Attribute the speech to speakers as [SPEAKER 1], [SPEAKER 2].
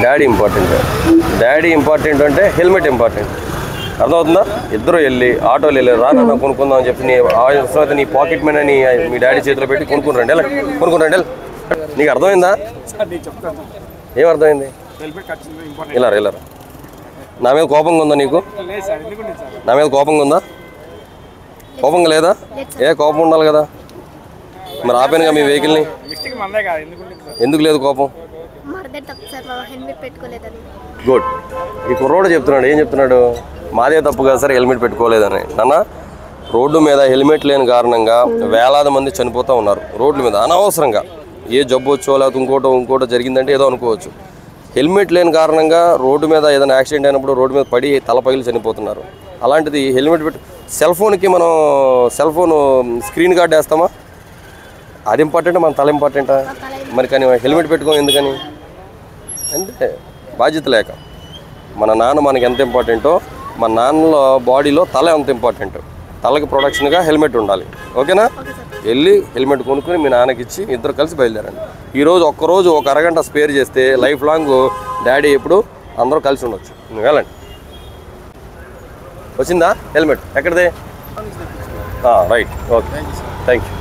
[SPEAKER 1] Daddy important అంటే helmet important. అర్థమవుతుందా? ఇద్దరు వెళ్ళి ఆటోలు వెళ్ళారు, రానన్నా కొనుక్కుందాం అని చెప్పి నీ పాకెట్ మనీ అని మీ డాడీ చేతిలో పెట్టి కొనుక్కురండి. నీకు అర్థమైందా? ఏం అర్థమైంది? వెళ్ళారా? నా మీద కోపంగా ఉందా నీకు? నా మీద కోపంగా ఉందా? కోపంగా లేదా? కోపం ఉండాలి కదా. మరి ఆపానుగా మీ వెహికల్ని. ఎందుకు లేదు కోపం? గుడ్. ఈ కుర్రోడు చెప్తున్నాడు, ఏం చెప్తున్నాడు? మాదే తప్పు కదా సార్ హెల్మెట్ పెట్టుకోలేదని. నాన్న, రోడ్డు మీద హెల్మెట్ లేని కారణంగా వేలాది మంది చనిపోతూ ఉన్నారు రోడ్ల మీద అనవసరంగా. ఏ జబ్బు వచ్చో లేకపోతే ఇంకోటో జరిగిందంటే ఏదో అనుకోవచ్చు. హెల్మెట్ లేని కారణంగా రోడ్డు మీద ఏదైనా యాక్సిడెంట్ అయినప్పుడు రోడ్డు మీద పడి తల పగిలి చనిపోతున్నారు. అలాంటిది హెల్మెట్ పెట్టి సెల్ ఫోన్కి మనం స్క్రీన్ గార్డ్ వేస్తామా? అది ఇంపార్టెంట్, మన తల ఇంపార్టెంటా? మరి కానీ హెల్మెట్ పెట్టుకోం ఎందుకని అంటే బాధ్యత లేక. మన నాన్న మనకి ఎంత ఇంపార్టెంటో మన నాన్నలో బాడీలో తల ఎంత ఇంపార్టెంట్. తలకి ప్రొటెక్షన్గా హెల్మెట్ ఉండాలి. ఓకేనా? వెళ్ళి హెల్మెట్ కొనుక్కొని మీ నాన్నకి ఇచ్చి ఇద్దరు కలిసి బయలుదేరండి. ఈరోజు ఒక్కరోజు ఒక అరగంట స్పేర్ చేస్తే లైఫ్ లాంగ్ డాడీ ఎప్పుడు అందరూ కలిసి ఉండొచ్చు. నువ్వు వెళ్ళండి. వచ్చిందా హెల్మెట్? ఎక్కడిదే? రైట్. Okay, thank you.